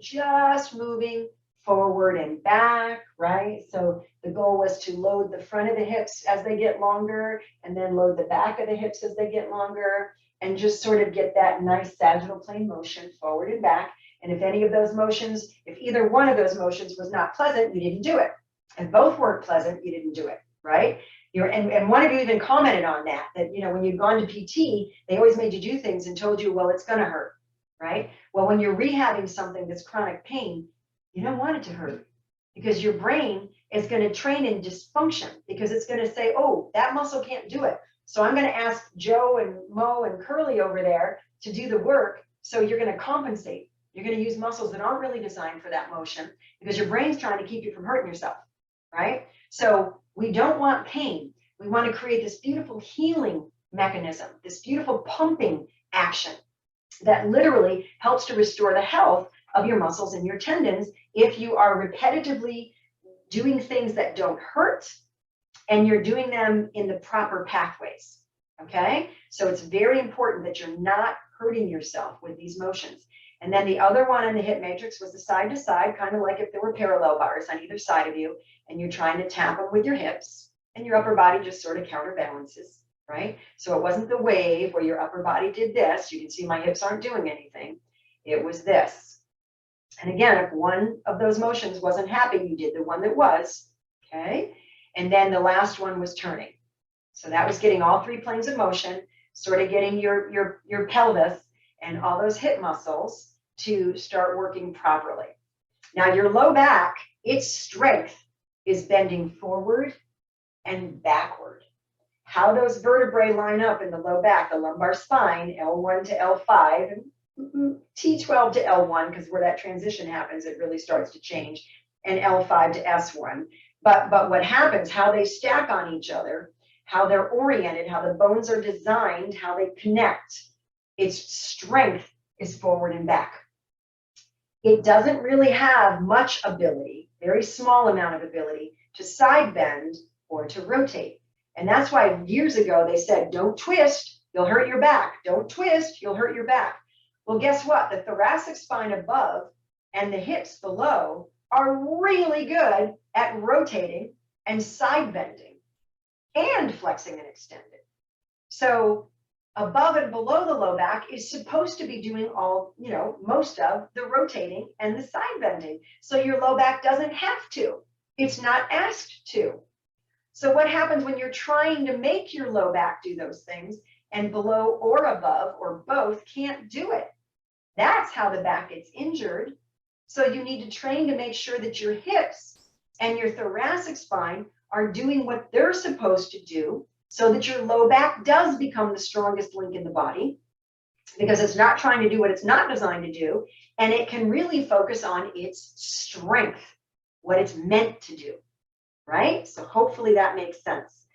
just moving forward and back, right? So the goal was to load the front of the hips as they get longer, and then load the back of the hips as they get longer, and just sort of get that nice sagittal plane motion forward and back. And if any of those motions, if either one of those motions was not pleasant, you didn't do it. And both weren't pleasant, you didn't do it, right? And one of you even commented on that, you know, when you'd gone to PT, they always made you do things and told you, well, it's going to hurt, right? Well, when you're rehabbing something that's chronic pain, you don't want it to hurt, because your brain is going to train in dysfunction, because it's going to say, oh, that muscle can't do it. So I'm going to ask Joe and Mo and Curly over there to do the work. So you're going to compensate. You're going to use muscles that aren't really designed for that motion, because your brain's trying to keep you from hurting yourself, right? So we don't want pain. We want to create this beautiful healing mechanism, this beautiful pumping action that literally helps to restore the health of your muscles and your tendons if you are repetitively doing things that don't hurt and you're doing them in the proper pathways. Okay, so it's very important that you're not hurting yourself with these motions. And then the other one in the hip matrix was the side to side, kind of like if there were parallel bars on either side of you and you're trying to tap them with your hips, and your upper body just sort of counterbalances, right? So it wasn't the wave where your upper body did this. You can see my hips aren't doing anything. It was this. And again, if one of those motions wasn't happening, you did the one that was, okay? And then the last one was turning. So that was getting all three planes of motion, sort of getting your pelvis and all those hip muscles to start working properly. Now your low back, its strength is bending forward and backward. How those vertebrae line up in the low back, the lumbar spine, L1 to L5, and T12 to L1, because where that transition happens, it really starts to change, and L5 to S1. But what happens, how they stack on each other, how they're oriented, how the bones are designed, how they connect, its strength is forward and back. It doesn't really have much ability, very small amount of ability, to side bend or to rotate. And that's why years ago they said, don't twist, you'll hurt your back. Don't twist, you'll hurt your back. Well, guess what? The thoracic spine above and the hips below are really good at rotating and side bending and flexing and extending. So above and below the low back is supposed to be doing all, you know, most of the rotating and the side bending. So your low back doesn't have to. It's not asked to. So what happens when you're trying to make your low back do those things and below or above or both can't do it? That's how the back gets injured. So you need to train to make sure that your hips and your thoracic spine are doing what they're supposed to do, so that your low back does become the strongest link in the body, because it's not trying to do what it's not designed to do, and it can really focus on its strength, what it's meant to do, right? So hopefully that makes sense.